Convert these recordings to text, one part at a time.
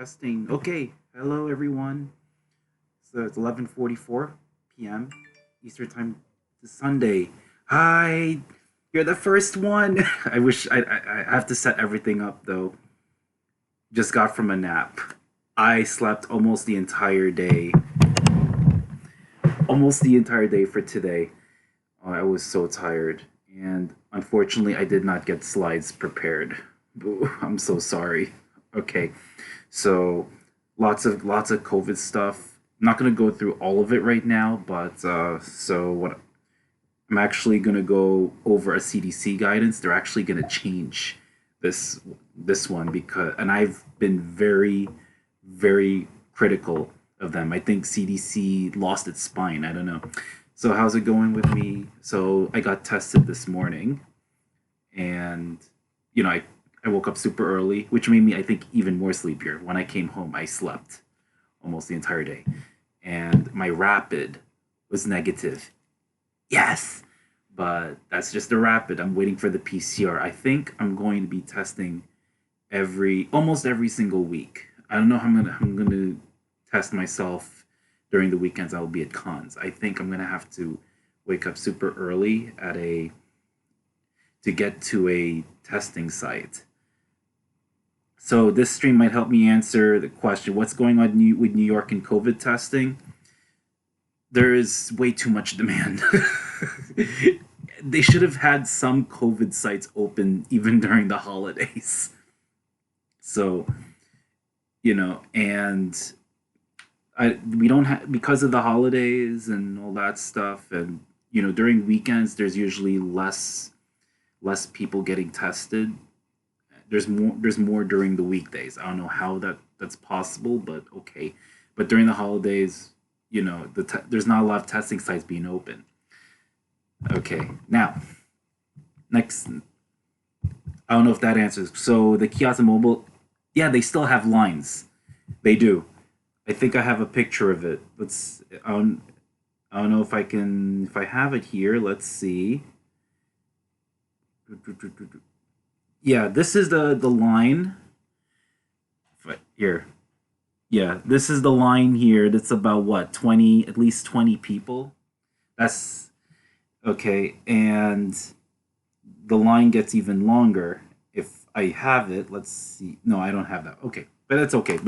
Testing. Okay. Hello, everyone. So it's 11:44 p.m. Eastern Time. It's Sunday. Hi. You're the first one. I have to set everything up though. Just got from a nap. I slept almost the entire day. Almost the entire day for today. I was so tired, and unfortunately, I did not get slides prepared. I'm so sorry. Okay, so lots of COVID stuff. I'm not gonna go through all of it right now, but so what I'm actually gonna go over a CDC guidance. They're actually gonna change this this one because, and I've been very critical of them. I think CDC lost its spine. I don't know. So how's it going with me? So I got tested this morning, and I woke up super early, which made me I think even more sleepier. When I came home, I slept almost the entire day, and my rapid was negative. Yes, but that's just a rapid. I'm waiting for the PCR. I think I'm going to be testing almost every single week. I don't know how I'm gonna test myself during the weekends. I'll be at cons. I think I'm gonna have to wake up super early to get to a testing site. So this stream might help me answer the question: what's going on with New York and COVID testing? There is way too much demand. They should have had some COVID sites open even during the holidays. So, and we don't have, because of the holidays and all that stuff, and during weekends there's usually less people getting tested. There's more during the weekdays. I don't know how that's possible, but okay. But during the holidays, there's not a lot of testing sites being open. Okay, now next, I don't know if that answers. So the kiosk and mobile, yeah, they still have lines. They do. I think I have a picture of it. I don't know if I have it here. Let's see. Yeah, this is the line. Here. Yeah, this is the line here. That's about what, 20, at least 20 people. That's okay. And the line gets even longer if I have it. Let's see. No, I don't have that. Okay. But that's okay.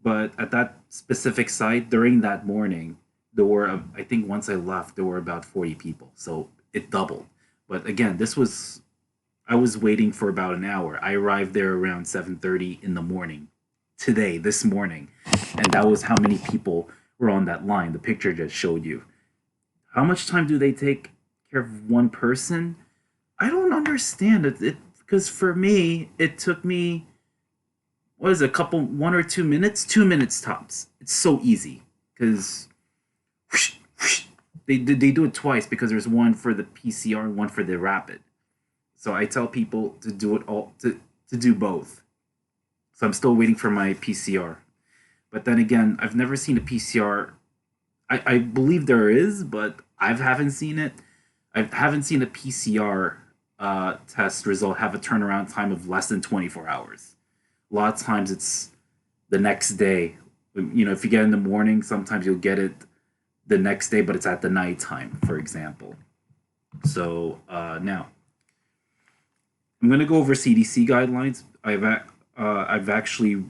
But at that specific site during that morning, there were I think once I left there were about 40 people. So it doubled. But again, I was waiting for about an hour. I arrived there around 7:30 in the morning today, this morning. And that was how many people were on that line. The picture just showed you. How much time do they take care of one person? I don't understand it. Because for me, it took me what is it, a couple, 1 or 2 minutes, 2 minutes tops. It's so easy because they do it twice because there's one for the PCR and one for the rapid. So I tell people to do it all to do both. So I'm still waiting for my PCR. But then again, I've never seen a PCR. I believe there is, but I haven't seen it. I haven't seen a PCR test result have a turnaround time of less than 24 hours. A lot of times it's the next day. If you get in the morning, sometimes you'll get it the next day, but it's at the nighttime, for example. So now I'm going to go over CDC guidelines. I've actually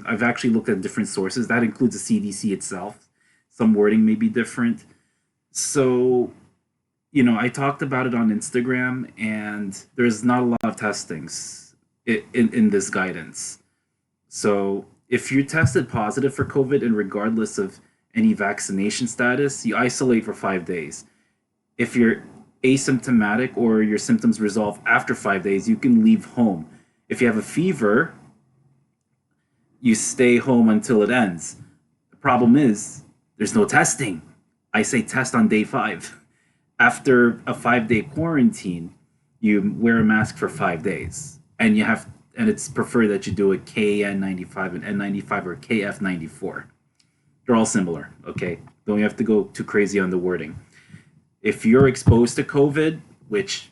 I've actually looked at different sources. That includes the CDC itself. Some wording may be different. So, I talked about it on Instagram, and there's not a lot of testings in this guidance. So, if you're tested positive for COVID, and regardless of any vaccination status, you isolate for 5 days. If you're asymptomatic or your symptoms resolve after 5 days, you can leave home. If you have a fever, you stay home until it ends. The problem is there's no testing. I say test on day 5. After a 5-day quarantine, you wear a mask for 5 days, and it's preferred that you do a KN95 and N95 or KF94. They're all similar. Okay, don't you have to go too crazy on the wording. If you're exposed to COVID, which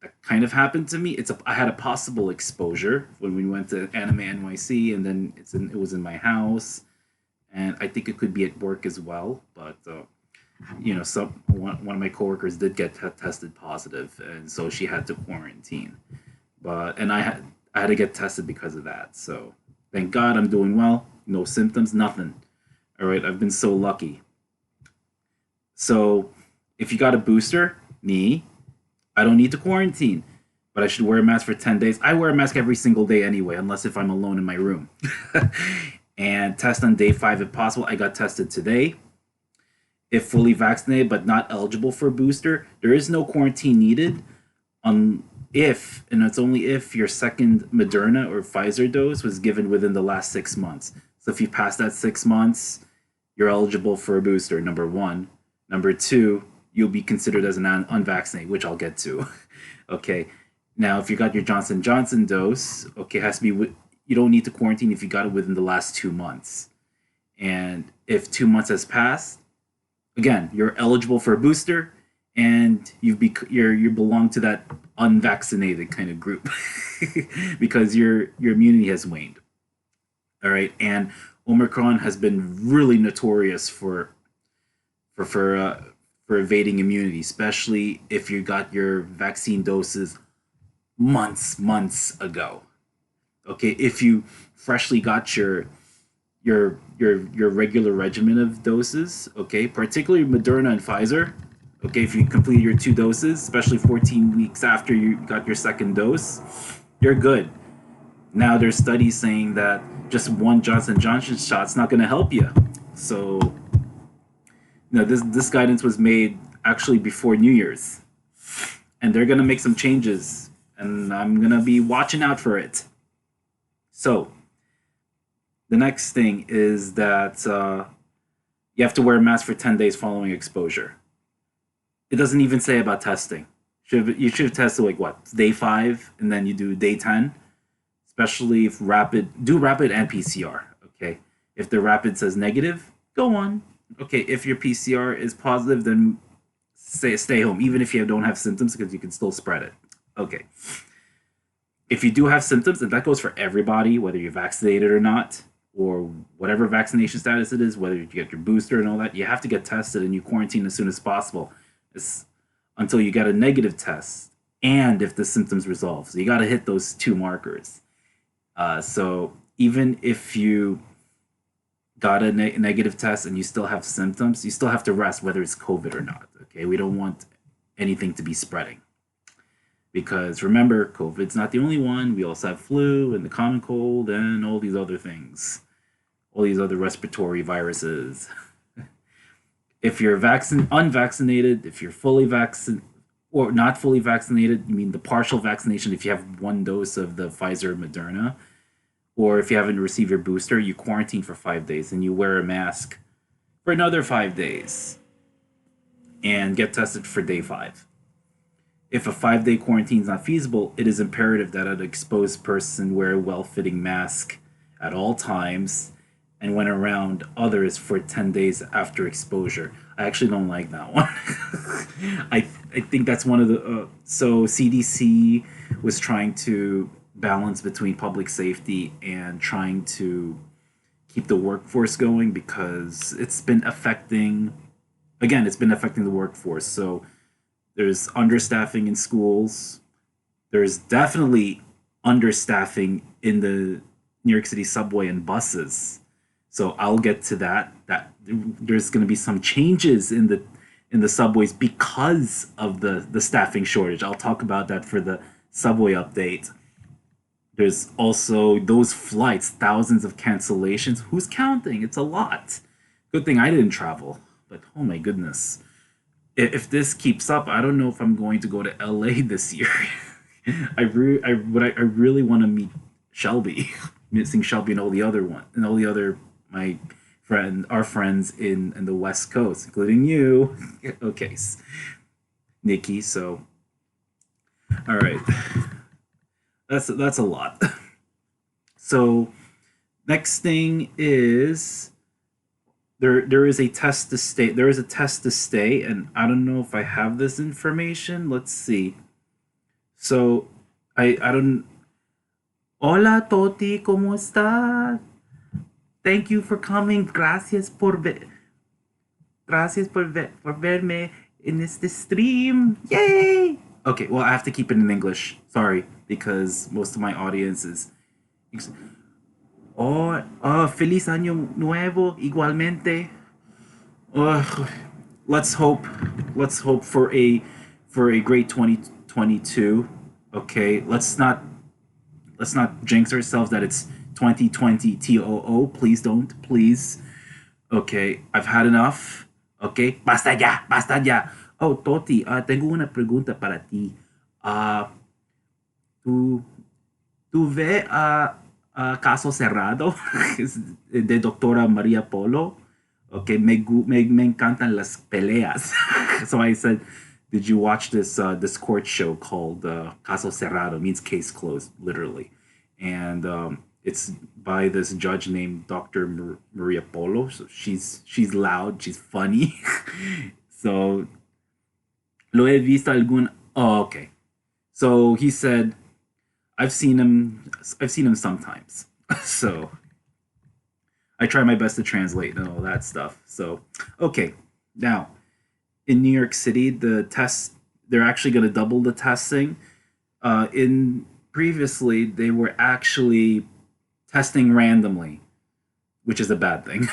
that kind of happened to me, I had a possible exposure when we went to Anime NYC, and then it was in my house, and I think it could be at work as well. But one of my coworkers did get tested positive, and so she had to quarantine. And I had to get tested because of that. So thank God I'm doing well. No symptoms, nothing. All right, I've been so lucky. So if you got a booster, I don't need to quarantine, but I should wear a mask for 10 days. I wear a mask every single day anyway, unless if I'm alone in my room. And test on day 5 if possible. I got tested today. If fully vaccinated but not eligible for a booster, there is no quarantine needed and it's only if your second Moderna or Pfizer dose was given within the last 6 months. So if you pass that 6 months, you're eligible for a booster, number one. Number two, you'll be considered as an unvaccinated, which I'll get to. Okay. Now, if you got your Johnson & Johnson dose, okay, it has to be you don't need to quarantine if you got it within the last 2 months. And if 2 months has passed, again, you're eligible for a booster, and you belong to that unvaccinated kind of group because your immunity has waned. All right, and Omicron has been really notorious for evading immunity, especially if you got your vaccine doses months ago. Okay, if you freshly got your regular regimen of doses, okay, particularly Moderna and Pfizer, okay, if you complete your 2 doses, especially 14 weeks after you got your second dose, you're good. Now there's studies saying that just one Johnson & Johnson shot's not going to help you. So, this guidance was made actually before New Year's, and they're going to make some changes, and I'm going to be watching out for it. So, the next thing is that you have to wear a mask for 10 days following exposure. It doesn't even say about testing. You should have tested day 5, and then you do day 10, especially if do rapid and PCR. Okay, if the rapid says negative, go on. Okay, if your PCR is positive, then stay home, even if you don't have symptoms, because you can still spread it. Okay. If you do have symptoms, and that goes for everybody, whether you're vaccinated or not, or whatever vaccination status it is, whether you get your booster and all that, you have to get tested and you quarantine as soon as possible until you get a negative test, and if the symptoms resolve. So you got to hit those 2 markers. So even if you got a negative test and you still have symptoms, you still have to rest, whether it's COVID or not. Okay, we don't want anything to be spreading. Because remember, COVID's not the only one. We also have flu and the common cold and all these other things, all these other respiratory viruses. If you're unvaccinated, if you're fully vaccinated or not fully vaccinated, you mean the partial vaccination, if you have 1 dose of the Pfizer or Moderna, or if you haven't received your booster, you quarantine for 5 days and you wear a mask for another 5 days and get tested for day five. If a 5 day quarantine is not feasible, it is imperative that an exposed person wear a well fitting mask at all times and when around others for 10 days after exposure. I actually don't like that one. I think that's one of the. So, CDC was trying to balance between public safety and trying to keep the workforce going because it's been affecting the workforce. So, there's understaffing in schools. There's definitely understaffing in the New York City subway and buses. So I'll get to that. That there's going to be some changes in the subways because of the staffing shortage. I'll talk about that for the subway update. There's also those flights, thousands of cancellations. Who's counting? It's a lot. Good thing I didn't travel, but oh my goodness, if this keeps up, I don't know if I'm going to go to LA this year. I really want to meet Shelby, missing Shelby and all the other one and all the other my our friends in the West Coast, including you. Okay, Nikki. So all right, that's a lot. So next thing is there is a test to stay. There is a test to stay, and I don't know if I have this information. Let's see. So I don't. Hola Toti, ¿cómo está? Thank you for coming. Por verme in this stream. Yay! Okay, well I have to keep it in English. Sorry, because most of my audience is. Oh, feliz año nuevo, igualmente. Uh, let's hope. Let's hope for a great 2022. Okay, let's not jinx ourselves that it's 2020 TOO. Please don't. Please. Okay, I've had enough. Okay, basta ya, basta ya. Oh, Toti, tengo una pregunta para ti. Ah, ¿tú, tú ves Caso Cerrado de doctora María Polo? Okay, me encantan las peleas. So I said, did you watch this court show called Caso Cerrado? It means case closed, literally, and it's by this judge named Dr. Maria Polo. So she's loud, she's funny. So lo he visto algún. Oh, okay. So he said, I've seen him. I've seen him sometimes. So I try my best to translate and all that stuff. So okay, now in New York City, the tests they're actually going to double the testing. In previously, they were actually testing randomly, which is a bad thing.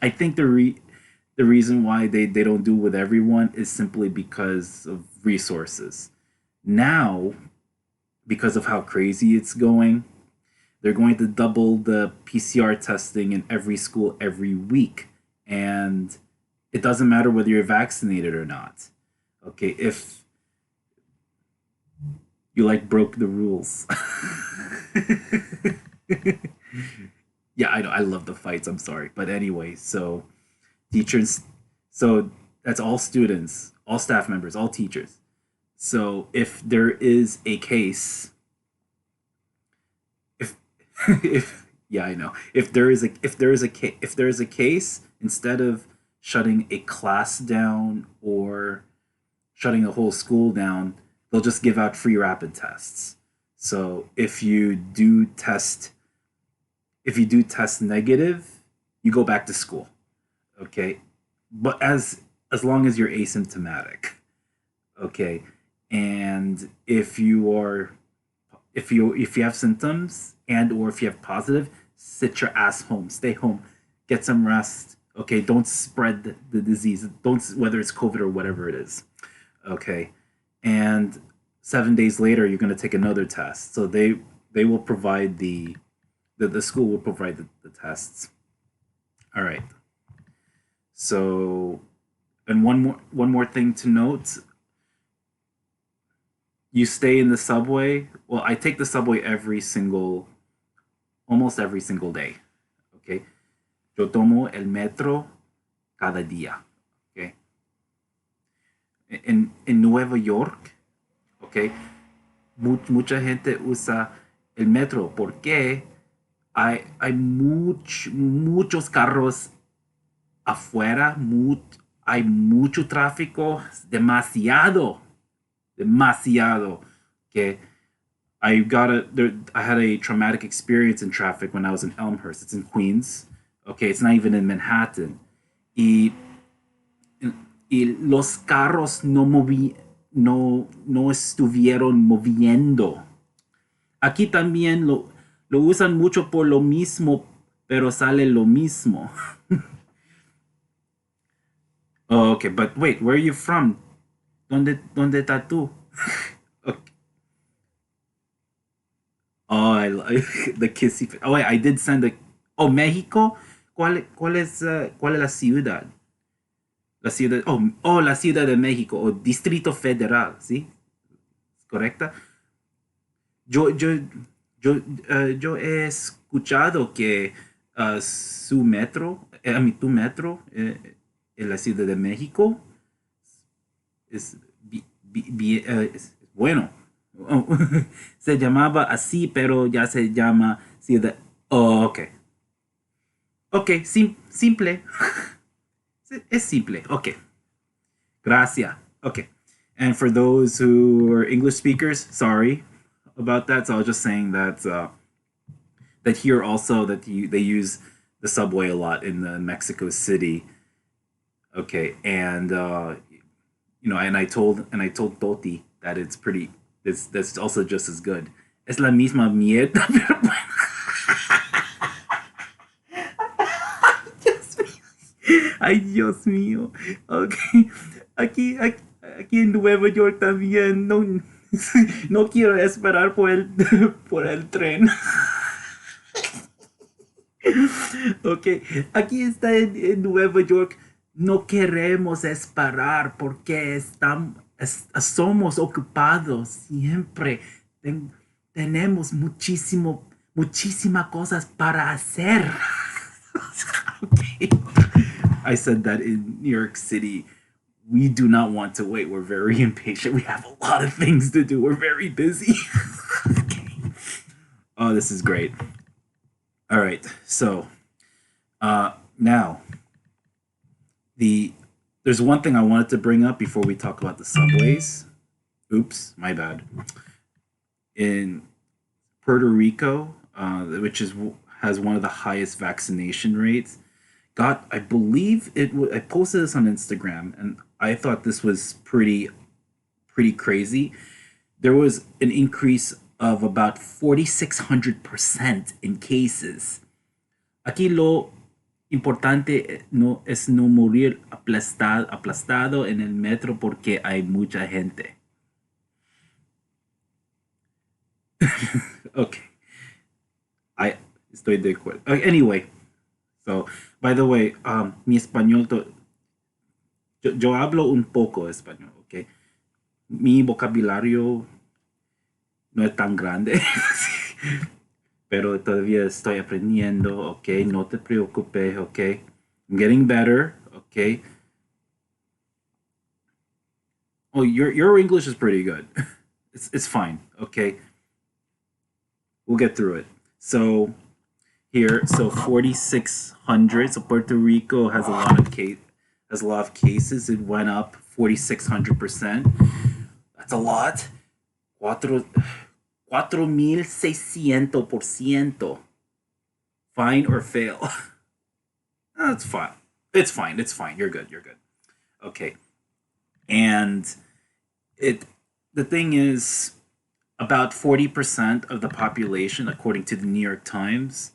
I think the reason why they don't do it with everyone is simply because of resources. Now, because of how crazy it's going, they're going to double the PCR testing in every school every week. And it doesn't matter whether you're vaccinated or not. Okay, if you like broke the rules. Yeah, I know. I love the fights. I'm sorry. But anyway, so teachers, so that's all students, all staff members, all teachers. So if there is a case, if if yeah, I know. If there is a case, instead of shutting a class down or shutting a whole school down, they'll just give out free rapid tests. So if you do test negative, you go back to school. Okay, but as long as you're asymptomatic. Okay, and if you have symptoms and or if you have positive, sit your ass home, stay home, get some rest. Okay, don't spread the disease. Don't, whether it's COVID or whatever it is. Okay, and 7 days later you're going to take another test. So they will provide the school will provide the tests. All right. So, and one more thing to note, you stay in the subway. Well, I take the subway every single almost every single day. Okay. Yo tomo el metro cada día. Okay. En Nueva York, okay, mucha gente usa el metro porque hay muchos carros afuera, hay mucho tráfico, demasiado, demasiado. Que I had a traumatic experience in traffic when I was in Elmhurst. It's in Queens. Okay, it's not even in Manhattan. Y, y los carros no estuvieron moviendo. Aquí también lo usan mucho por lo mismo, pero sale lo mismo. Oh, okay, but wait, where are you from? ¿Dónde estás tú? Okay. Oh, the kissy. Oh, wait, I did send a. Oh, México. ¿Cuál es la ciudad? La ciudad. Oh, la Ciudad de México o Distrito Federal, ¿sí? ¿Correcta? Yo, yo, yo he escuchado que su metro, tu metro en la Ciudad de México es, es bueno. Oh, se llamaba así, pero ya se llama Ciudad. Oh, ok. Ok, simple. Es simple. Ok. Gracias. Ok. And for those who are English speakers, sorry about that. So I was just saying that that here also they use the subway a lot in Mexico City. Okay, and and I told Toti that it's pretty. That's also just as good. Es la misma mierda. Dios mío. Ay, Dios mío. Okay, aquí en Nueva York también no quiero esperar por el tren. Ok, aquí está en Nueva York. No queremos esperar porque somos ocupados siempre. Tenemos muchísimas cosas para hacer. Okay. I said that in New York City, we do not want to wait. We're very impatient. We have a lot of things to do. We're very busy. Okay. Oh, this is great. All right. So now there's one thing I wanted to bring up before we talk about the subways. Oops, my bad. In Puerto Rico, which has one of the highest vaccination rates, I believe I posted this on Instagram, and I thought this was pretty crazy. There was an increase of about 4,600% in cases. Aquí lo importante no es no morir aplastado en el metro porque hay mucha gente. Okay. I estoy de acuerdo. Anyway, so, by the way, mi español, yo hablo un poco español, ¿ok? Mi vocabulario no es tan grande, pero todavía estoy aprendiendo, ¿ok? No te preocupes, ¿ok? I'm getting better, ¿ok? Oh, your English is pretty good. It's fine, ¿ok? We'll get through it. So here, so 4,600. So Puerto Rico has a lot of cases. It went up 4,600%. That's a lot. 4,600%. Fine or fail? That's fine. It's fine. It's fine. You're good. You're good. Okay. And the thing is, about 40% of the population, according to the New York Times,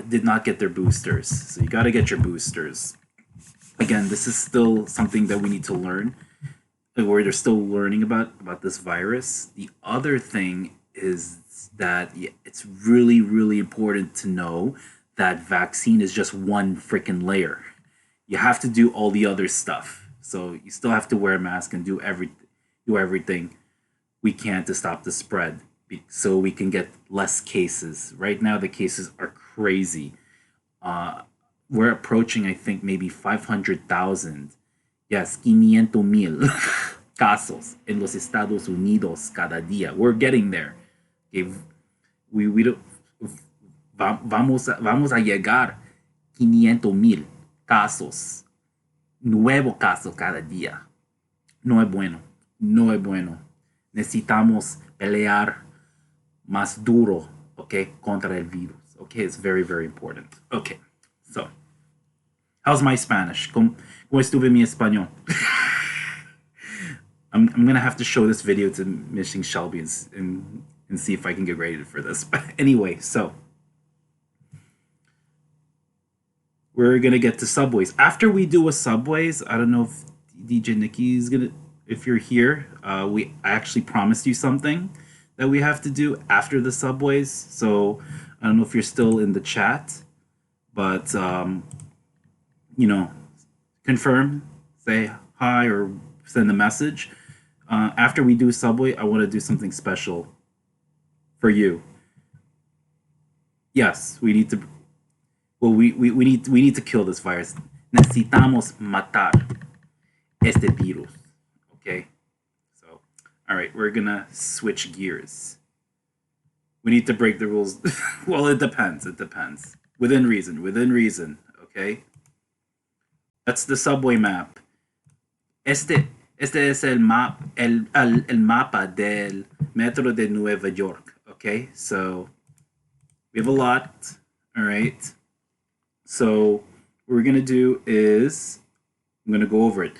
did not get their boosters. So you got to get your boosters. Again, this is still something that we need to learn, where they're still learning about this virus. The other thing is that it's really important to know that vaccine is just one freaking layer. You have to do all the other stuff. So you still have to wear a mask and do everything we can to stop the spread, so we can get less cases. Right now, the cases are crazy. We're approaching, I think, maybe 500,000. Yes, 500,000 casos en los Estados Unidos cada día. We're getting there. Okay, we don't, vamos a llegar 500,000 casos, nuevo caso cada día. No es bueno, no es bueno. Necesitamos pelear más duro, okay, contra el virus. Okay, it's very, very important. Okay, so, how's my Spanish? ¿Cómo estuve mi español? I'm gonna have to show this video to Missing Shelby and see if I can get graded for this. But anyway, so we're gonna get to subways. After we do a subways, I don't know if DJ Nikki is gonna, if you're here, I actually promised you something that we have to do after the subways. So I don't know if you're still in the chat, but you know, confirm, say hi, or send a message. After we do subway, I want to do something special for you. Yes, we need to. Well, we need to kill this virus. Necesitamos matar este virus. Okay. So, all right, we're gonna switch gears. We need to break the rules. Well, it depends. It depends. Within reason. Within reason. Okay. That's the subway map. Este es el mapa del metro de Nueva York. Okay, so we have a lot. All right. So what we're gonna do is I'm gonna go over it.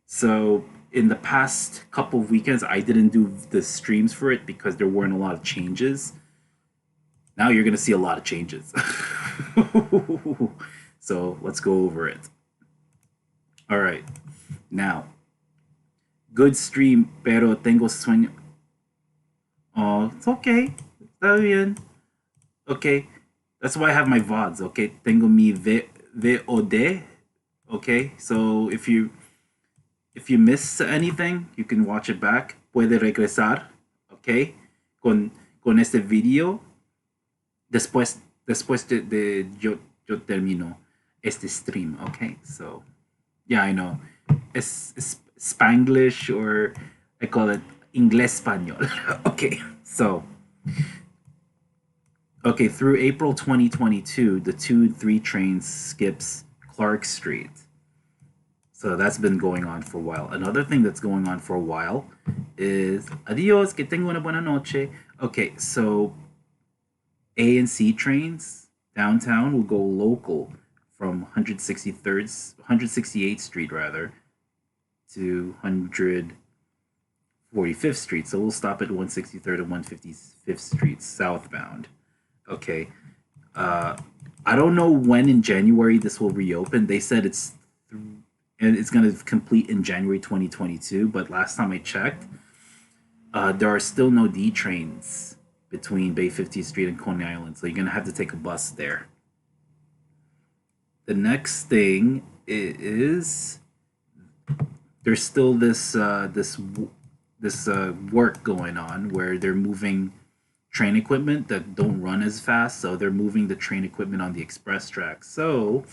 So in the past couple of weekends, I didn't do the streams for it because there weren't a lot of changes. Now you're gonna see a lot of changes. So let's go over it. All right. Now, good stream, pero tengo sueño. Oh, it's okay. Está bien. Okay. That's why I have my VODs, okay? Tengo mi VOD. Okay? So if you miss anything, you can watch it back. Puede regresar, okay? Con este video. Después de yo termino este stream, okay? So, yeah, I know. It's Spanglish, or I call it Inglés Español. Okay, so, okay, through April 2022, the 2-3 train skips Clark Street. So that's been going on for a while. Another thing that's going on for a while is adios, que tengo una buena noche. Okay, so A and C trains downtown will go local from 168th Street rather to 145th Street. So we'll stop at 163rd and 155th Street southbound. Okay. I don't know when in January this will reopen. They said it's going to complete in January 2022, but last time I checked, there are still no D trains between Bay 50th Street and Coney Island, so you're going to have to take a bus there. The next thing is there's still this work going on where they're moving train equipment that don't run as fast, so they're moving the train equipment on the express track. So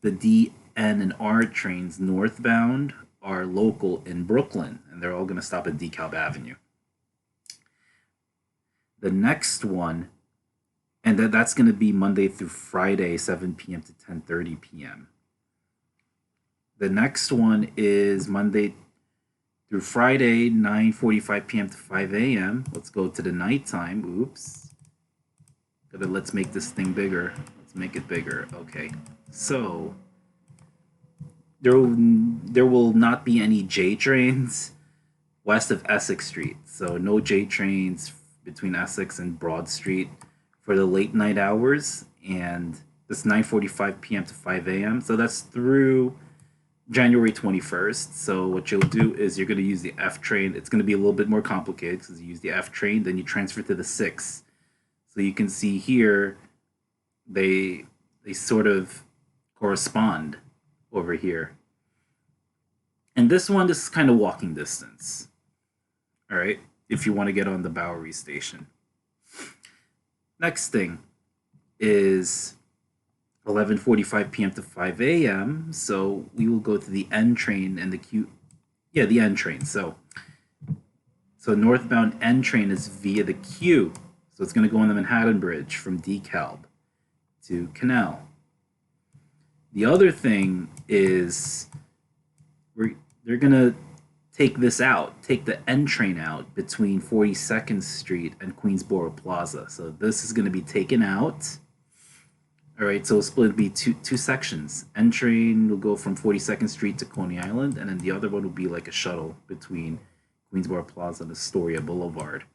the D, N, and R trains northbound are local in Brooklyn, and they're all going to stop at DeKalb Avenue. The next one, and that's going to be Monday through Friday, 7 p.m. to 10:30 p.m. The next one is Monday through Friday, 9:45 p.m. to 5 a.m. Let's go to the nighttime. Oops. Let's make this thing bigger. Let's make it bigger. Okay. So there will not be any J trains west of Essex Street. So no J trains between Essex and Broad Street for the late night hours, and this 9:45 p.m. to 5 a.m. So that's through January 21st. So what you'll do is you're going to use the F train. It's going to be a little bit more complicated because you use the F train, then you transfer to the 6. So you can see here they sort of correspond over here. And this one, this is kind of walking distance. All right, if you want to get on the Bowery station. Next thing is 11:45 p.m. to 5 a.m. So we will go to the N train and the Q. Yeah, the N train. So northbound N train is via the Q. So it's going to go on the Manhattan Bridge from DeKalb to Canal. The other thing is they're going to take the N train out between 42nd Street and Queensboro Plaza. So this is going to be taken out. All right, so it's split to be two sections. N train will go from 42nd Street to Coney Island, and then the other one will be like a shuttle between Queensboro Plaza and Astoria Boulevard.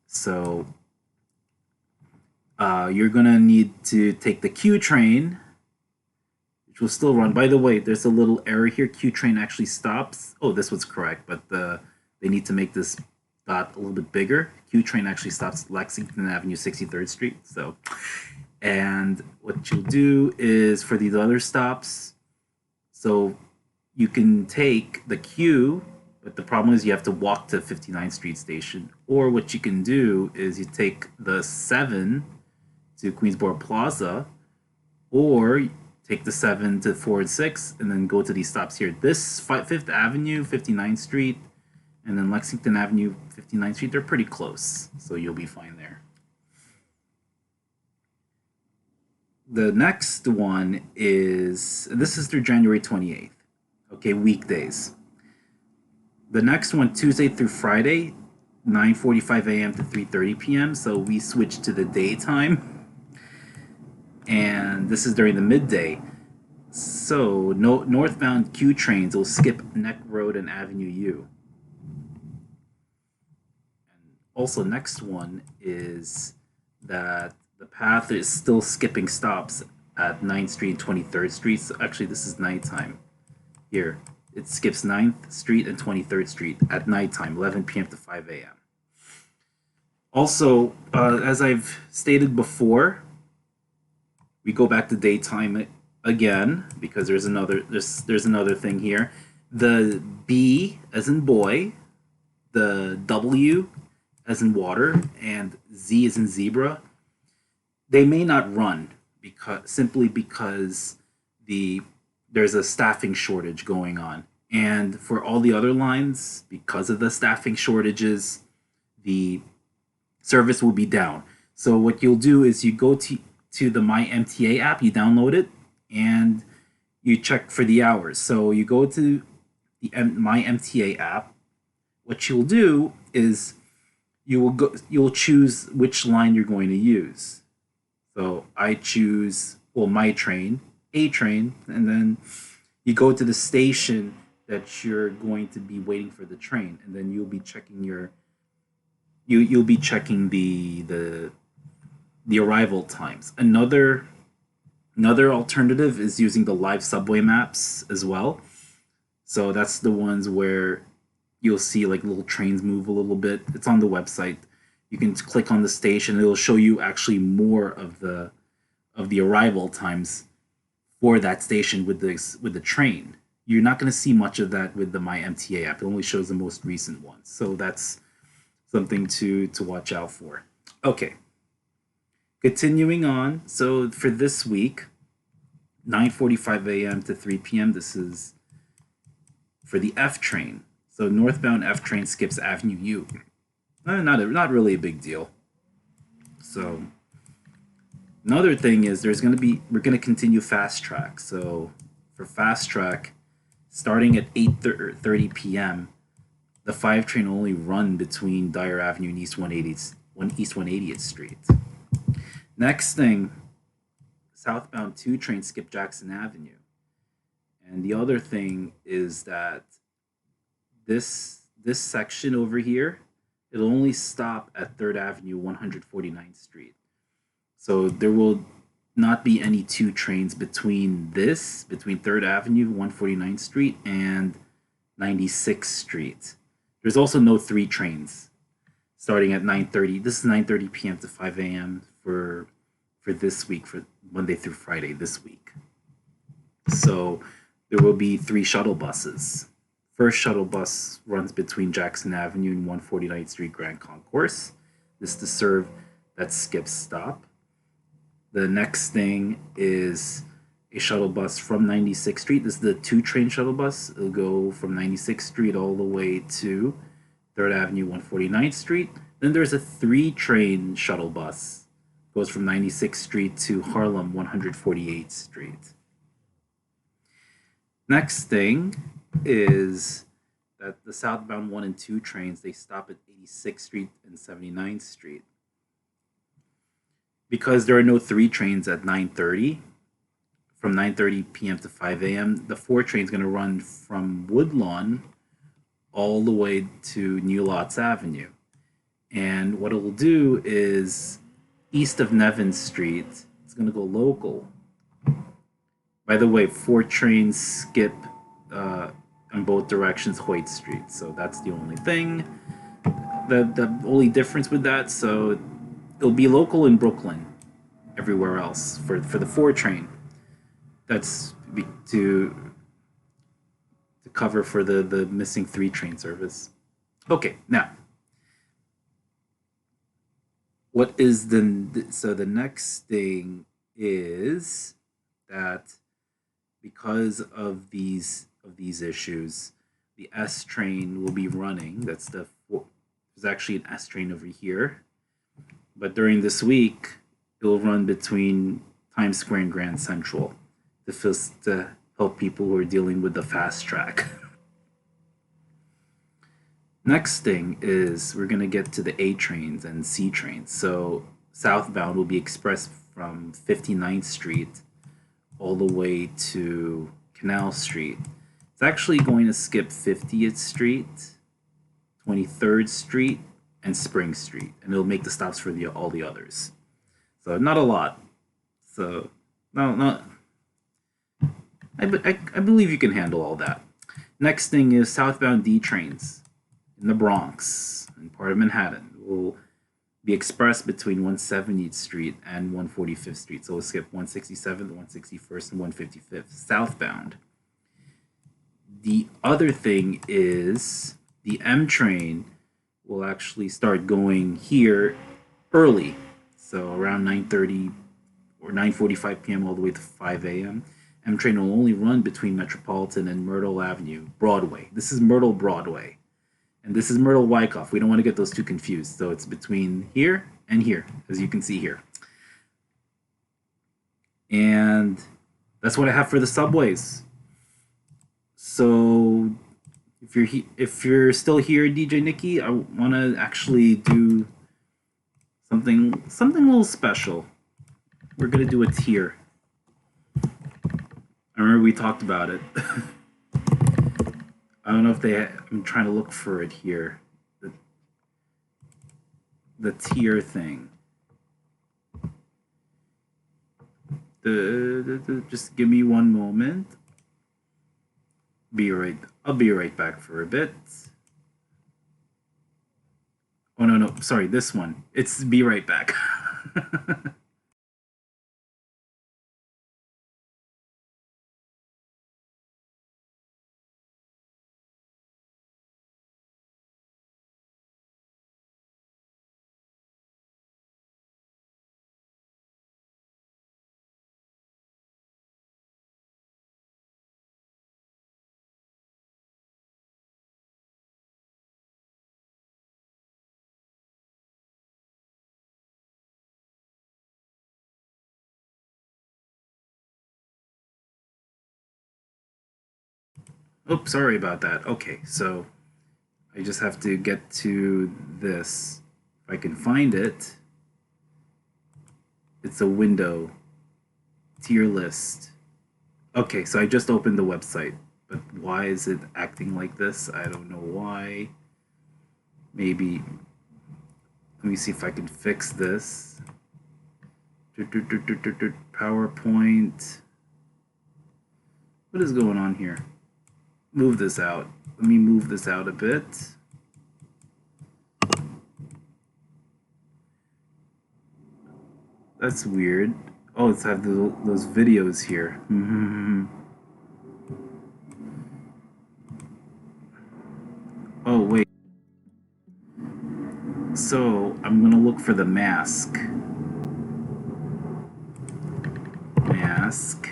So you're gonna need to take the Q train, which will still run. By the way, there's a little error here. Q train actually stops. Oh, this was correct, but they need to make this dot a little bit bigger. Q train actually stops Lexington Avenue, 63rd Street. So, and what you'll do is for these other stops, so you can take the Q, but the problem is you have to walk to 59th Street Station. Or what you can do is you take the 7 to Queensboro Plaza, or take the 7 to 4 and 6, and then go to these stops here. This 5th Avenue, 59th Street, and then Lexington Avenue, 59th Street, they're pretty close, so you'll be fine there. The next one is, this is through January 28th, okay, weekdays. The next one, Tuesday through Friday, 9:45 a.m. to 3:30 p.m. So we switch to the daytime, and this is during the midday. So no northbound Q trains will skip Neck Road and Avenue U. And also, next one is that the path is still skipping stops at 9th Street and 23rd Street. So actually, this is nighttime here. It skips 9th Street and 23rd Street at nighttime, 11 p.m. to 5 a.m. Also, as I've stated before, we go back to daytime again because there's another thing here. The B as in boy, the W as in water, and Z as in zebra. They may not run because there's a staffing shortage going on. And for all the other lines, because of the staffing shortages, the service will be down. So what you'll do is you go to the My MTA app, you download it, and you check for the hours. So you go to the My MTA app. What you'll do is you'll choose which line you're going to use. So I choose, well, my train, A train, and then you go to the station that you're going to be waiting for the train, and then you'll be checking you'll be checking the arrival times. Another alternative is using the live subway maps as well. So that's the ones where you'll see like little trains move a little bit. It's on the website. You can click on the station. It'll show you actually more of the arrival times for that station with the train. You're not going to see much of that with the My MTA app. It only shows the most recent ones. So that's something to watch out for. Okay. Continuing on. So for this week, 9:45 a.m. to 3 p.m. This is for the F train. So northbound F train skips Avenue U. Not really a big deal. So another thing is we're gonna continue fast track. So for fast track, starting at 8:30 p.m., the 5 train will only run between Dyer Avenue and East 180th Street. Next thing, southbound 2 train skip Jackson Avenue. And the other thing is that this section over here, it'll only stop at 3rd Avenue, 149th Street. So there will not be any 2 trains between 3rd Avenue, 149th Street, and 96th Street. There's also no 3 trains starting at 9:30. This is 9:30 p.m. to 5 a.m. for this week, for Monday through Friday this week. So there will be 3 shuttle buses. First shuttle bus runs between Jackson Avenue and 149th Street Grand Concourse. This to serve that skips stop. The next thing is a shuttle bus from 96th Street. This is the 2-train shuttle bus. It'll go from 96th Street all the way to 3rd Avenue, 149th Street. Then there's a 3-train shuttle bus. Goes from 96th Street to Harlem, 148th Street. Next thing is that the southbound 1 and 2 trains, they stop at 86th Street and 79th Street. Because there are no 3 trains at 9:30, from 9:30 p.m. to 5 a.m., the 4 train is going to run from Woodlawn all the way to New Lots Avenue. And what it will do is east of Nevin Street, it's going to go local. By the way, 4 trains skip in both directions Hoyt Street, so that's the only thing. The only difference with that, so it'll be local in Brooklyn, everywhere else for the 4 train. That's to cover for the missing 3 train service. Okay, now what is the next thing is that because of these issues, the S train will be running. There's actually an S train over here, but during this week it will run between Times Square and Grand Central to help people who are dealing with the fast track. Next thing is we're gonna get to the A trains and C trains. So southbound will be express from 59th Street all the way to Canal Street. It's actually going to skip 50th Street, 23rd Street, and Spring Street, and it'll make the stops for all the others. So not a lot. So no, I believe you can handle all that. Next thing is southbound D trains in the Bronx and part of Manhattan will be expressed between 170th Street and 145th Street. So we'll skip 167th, 161st, and 155th southbound. The other thing is the M train will actually start going here early, so around 9:30 or 9:45 p.m. all the way to 5 a.m. M train will only run between Metropolitan and Myrtle Avenue, Broadway. This is Myrtle Broadway, and this is Myrtle Wyckoff. We don't want to get those two confused. So it's between here and here, as you can see here. And that's what I have for the subways. So if you're still here, DJ Nikki, I want to actually do something a little special. We're gonna do a tier. I remember we talked about it. I don't know if I'm trying to look for it here. The tier thing. Just give me one moment. I'll be right back for a bit. Oh no, sorry, this one. It's be right back. Oops, sorry about that. Okay, so I just have to get to this. If I can find it, it's a window. Tier list. Okay, so I just opened the website, but why is it acting like this? I don't know why. Maybe, let me see if I can fix this. PowerPoint. What is going on here? Move this out. Let me move this out a bit. That's weird. Oh, it's have those videos here. Oh, wait. So, I'm gonna look for the mask. Mask.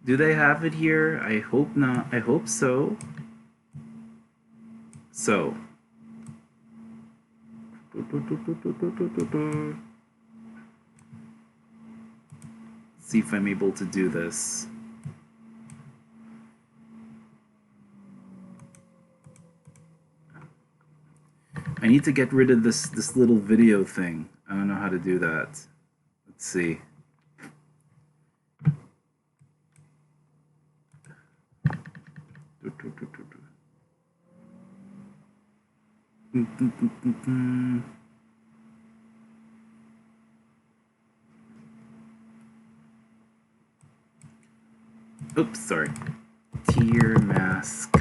Do they have it here? I hope not. I hope so. So. See if I'm able to do this. I need to get rid of this little video thing. I don't know how to do that. Let's see. Oops, sorry. Tier mask.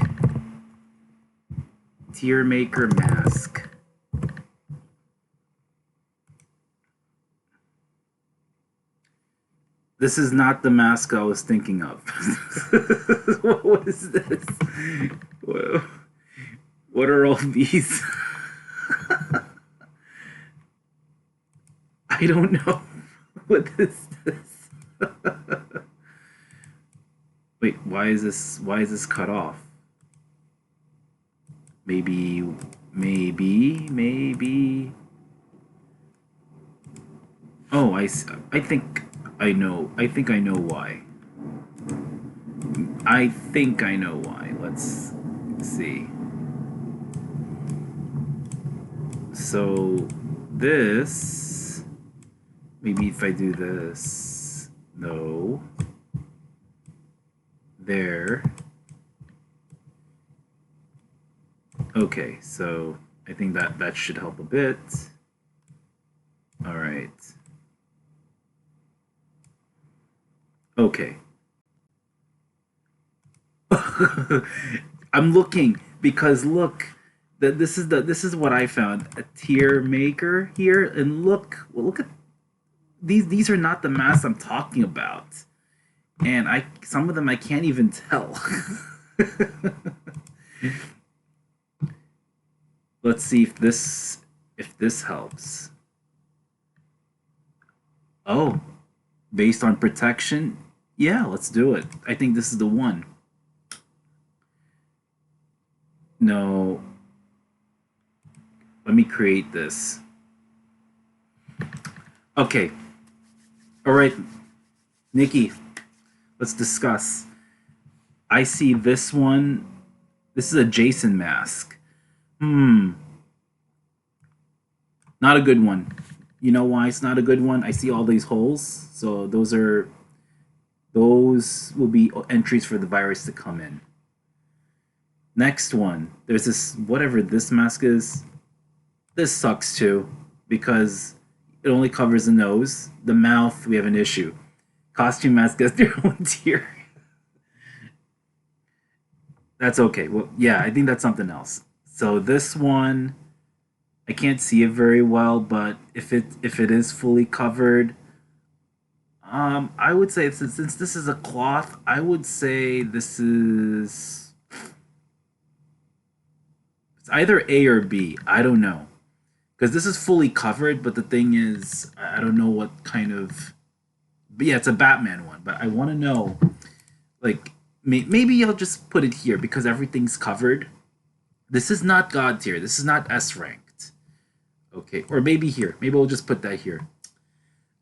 Tier maker mask. This is not the mask I was thinking of. What is this? What are all these? I don't know. What is this? Wait, why is this cut off? Maybe. Oh, I think I know. I think I know why. I think I know why. Let's see. So this, maybe if I do this, no, there. Okay, so I think that should help a bit. All right. Okay. I'm looking because look, this is what I found, a tier maker here, and look at these are not the masks I'm talking about, and some of them I can't even tell. Let's see if this helps. Oh, based on protection, yeah, let's do it. I think this is the one. No, let me create this. Okay. All right, Nikki, let's discuss. I see this one. This is a Jason mask. Not a good one. You know why it's not a good one? I see all these holes. So those will be entries for the virus to come in. Next one. There's this, whatever this mask is. This sucks too because it only covers the nose. The mouth, we have an issue. Costume mask gets their own tier. That's okay. Well, yeah, I think that's something else. So this one, I can't see it very well, but if it is fully covered, I would say since this is a cloth, I would say this is it's either A or B. I don't know because this is fully covered, but the thing is, I don't know what kind of. But yeah, it's a Batman one. But I want to know, like, maybe I'll just put it here because everything's covered. This is not God tier. This is not S ranked. Okay, or maybe here. Maybe I'll just put that here.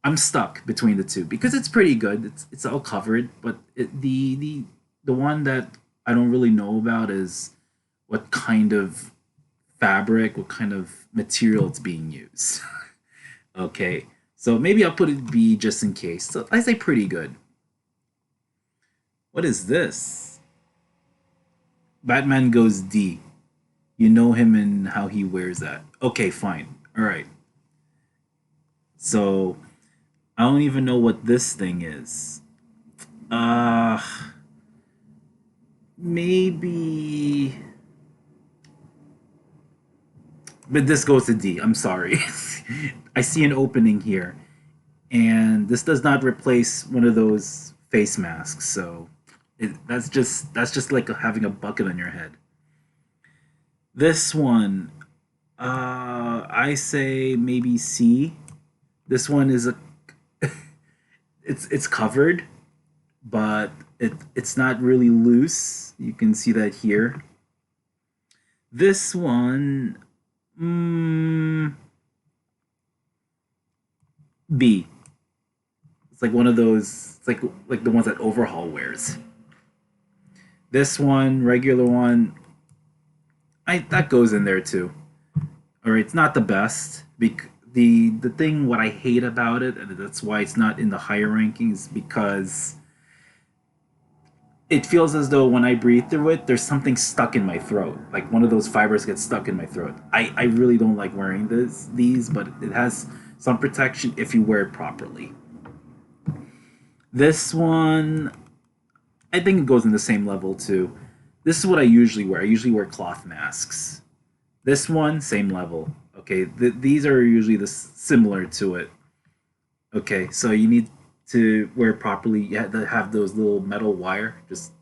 I'm stuck between the two because it's pretty good. It's all covered, but the one that I don't really know about is what kind of fabric, what kind of material it's being used. Okay, so maybe I'll put it B just in case. So I say pretty good. What is this? Batman goes D. You know him and how he wears that. Okay, fine. All right. So I don't even know what this thing is. Maybe. But this goes to D. I'm sorry. I see an opening here. And this does not replace one of those face masks. So that's just like having a bucket on your head. This one, I say maybe C. This one is a it's covered, but it's not really loose. You can see that here. This one, B. It's like one of those. It's like the ones that Overhaul wears. This one, regular one, I that goes in there too. All right, it's not the best. The thing what I hate about it, and that's why it's not in the higher rankings, because it feels as though when I breathe through it, there's something stuck in my throat. Like one of those fibers gets stuck in my throat. I really don't like wearing these, but it has some protection if you wear it properly. This one, I think it goes in the same level too. This is what I usually wear. I usually wear cloth masks. This one, same level. Okay, these are usually similar to it. Okay, so you need to wear it properly. You have to have those little metal wire. Just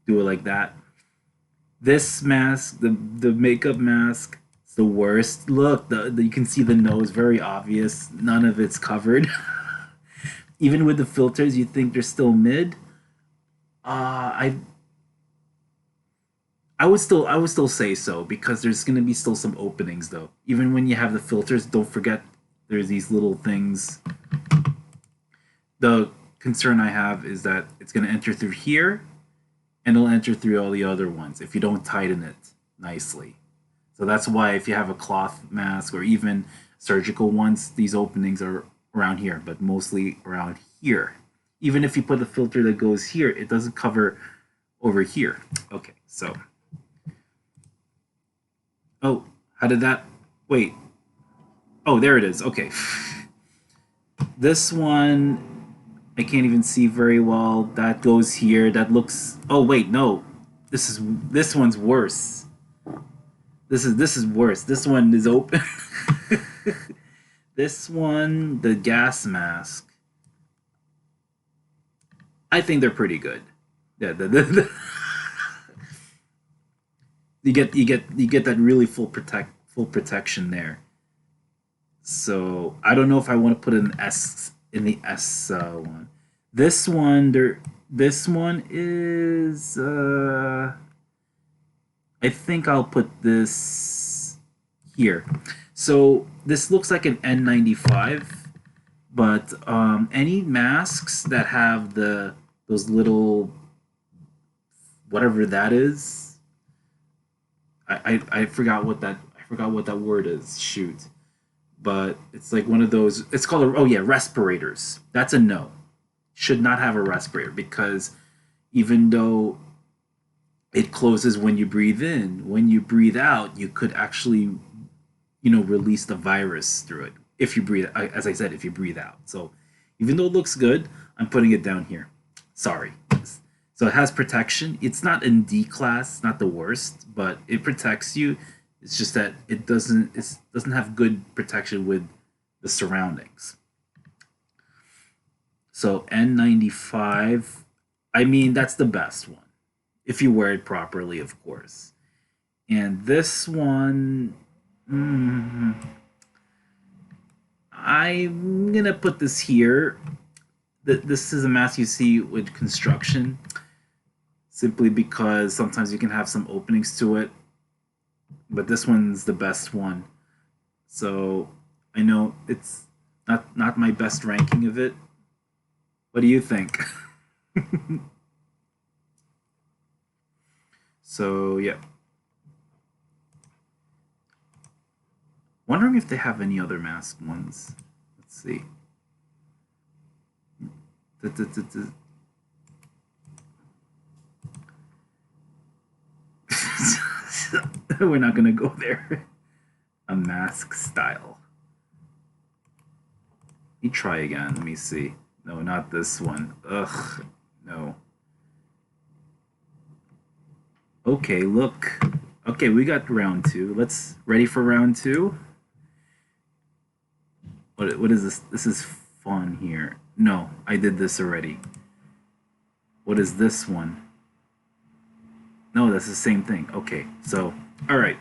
do it like that. This mask, the makeup mask, it's the worst. Look, you can see the nose, very obvious. None of it's covered. Even with the filters, you think they're still mid. I would still say so, because there's gonna be still some openings though. Even when you have the filters, don't forget there's these little things. The concern I have is that it's gonna enter through here, and it'll enter through all the other ones if you don't tighten it nicely. So that's why if you have a cloth mask or even surgical ones, these openings are around here, but mostly around here. Even if you put a filter that goes here, it doesn't cover over here. Okay, so. Oh, how did that? Wait. Oh, there it is. Okay. This one, I can't even see very well. That goes here. That looks. Oh wait, no. This one's worse. This is worse. This one is open. This one, the gas mask. I think they're pretty good. Yeah, you get that really full protection there. So I don't know if I want to put an S in the S one. This one is. I think I'll put this here. So this looks like an N95, but any masks that have those little whatever that is. I forgot what that word is. Shoot, but it's like one of those. It's called oh yeah, respirators. That's a no. Should not have a respirator, because even though it closes when you breathe in, when you breathe out, you could actually release the virus through it if you breathe, as I said, if you breathe out. So even though it looks good, I'm putting it down here. Sorry. So it has protection. It's not in D class, not the worst, but it protects you. It's just that it doesn't have good protection with the surroundings. So N95, I mean, that's the best one if you wear it properly, of course. And this one, I'm gonna put this here. This is a mask you see with construction, simply because sometimes you can have some openings to it, but this one's the best one. So I know it's not my best ranking of it. What do you think? So yeah, wondering if they have any other masked ones. Let's see. We're not gonna go there. A mask style. Let me try again. Let me see. No, not this one. Ugh, no. Okay, look. Okay, we got round two. Let's ready for round two. What is this? This is fun here. No, I did this already. What is this one? No, that's the same thing. Okay, so, all right.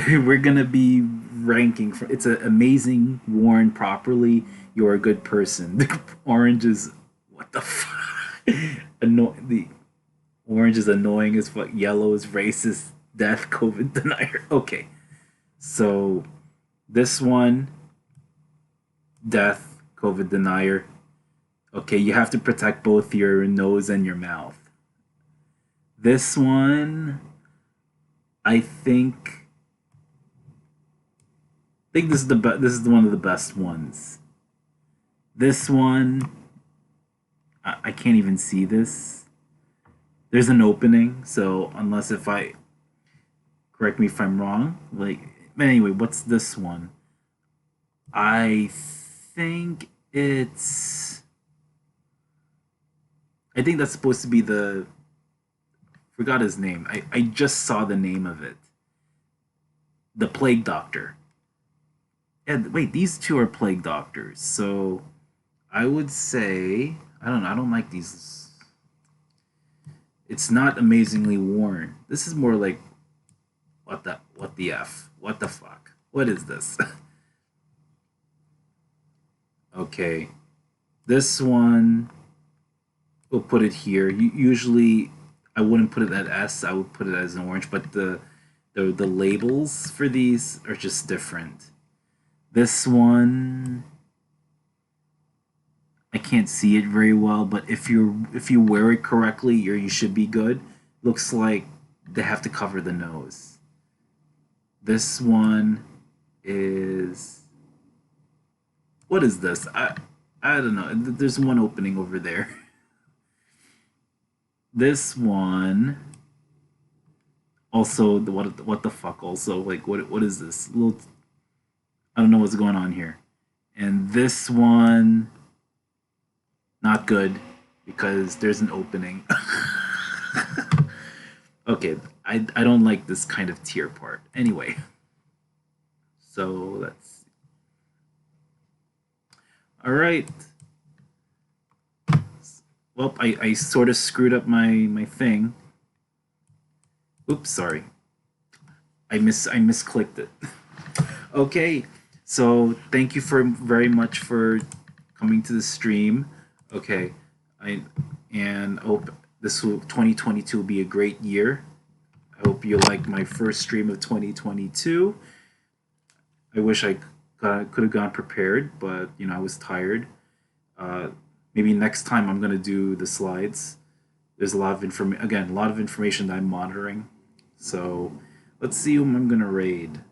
We're gonna be ranking for it's an amazing, worn properly. You're a good person. The orange is what the fuck? The orange is annoying as fuck. Yellow is racist, death, COVID denier. Okay, so this one, death, COVID denier. Okay, you have to protect both your nose and your mouth. This one, I think this is one of the best ones. This one, I can't even see this. There's an opening, so unless if I correct me if I'm wrong. Like anyway, what's this one? I think it's I think that's supposed to be the forgot his name. I just saw the name of it. The plague doctor. Yeah, wait, these two are plague doctors. So I would say I don't know. I don't like these. It's not amazingly worn. This is more like what the f what the fuck what is this? Okay, this one we'll put it here. Usually I wouldn't put it at S. I would put it as an orange, but the labels for these are just different. This one I can't see it very well, but if you wear it correctly, you should be good. Looks like they have to cover the nose. This one is what is this? I don't know. There's one opening over there. This one also what the fuck also like what is this little I don't know what's going on here. And this one not good because there's an opening. Okay, I don't like this kind of tier part. Anyway, so let's. All right. Well, I sort of screwed up my thing. Oops, sorry. I misclicked it. Okay, so thank you for very much for coming to the stream. Okay, I and hope this will 2022 will be a great year. I hope you like my first stream of 2022. I wish I could have gone prepared, but you know I was tired. Uh, Maybe next time I'm gonna do the slides. There's a lot of information again, a lot of information that I'm monitoring. So let's see whom I'm gonna raid.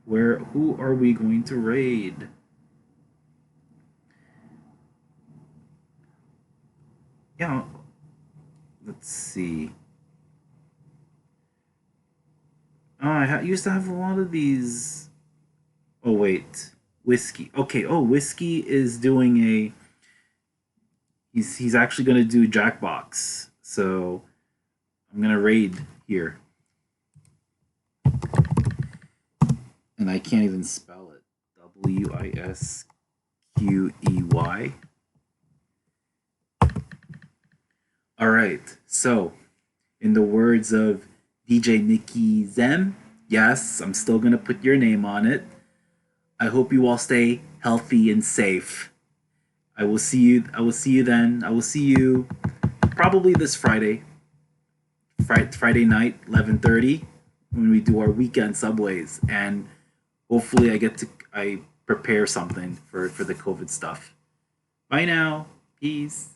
Who are we going to raid? Yeah, let's see. Oh, used to have a lot of these. Oh wait, whiskey. Okay. Oh, whiskey is doing a. He's actually gonna do Jackbox. So I'm gonna raid here, and I can't even spell it. Wisquey. All right. So, in the words of DJ Nikki Zem, yes, I'm still gonna put your name on it. I hope you all stay healthy and safe. I will see you. I will see you then. I will see you probably this Friday. Friday night, 11:30, when we do our weekend subways, and hopefully I prepare something for the COVID stuff. Bye now. Peace.